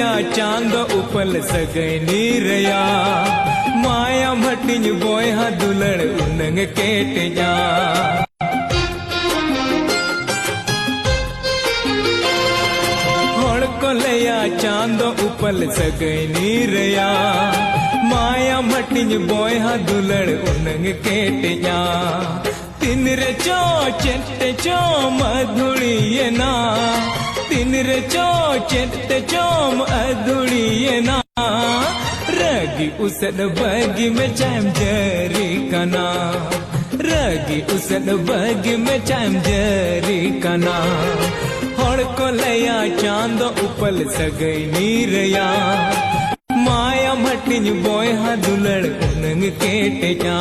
लया चांद उपल सगई नीरया माया मटिन बोय हा दुलड़ उनंग केटया होड़ को लया चांद उपल सगई नीरया माया मटिन बोय हा दुलड़ उनंग केटया तीन रे चो चेट चो मधुड़ी ना तीन रे चो चेट चोम अधुड़ी ना रगी उसद बगी में चाम जरी कना रगी उसद बगी में चाम जरी कना होड़ को लया चांद उपल सगई नीरया माया मटिन बोय हा दुलड़ उनंग केटया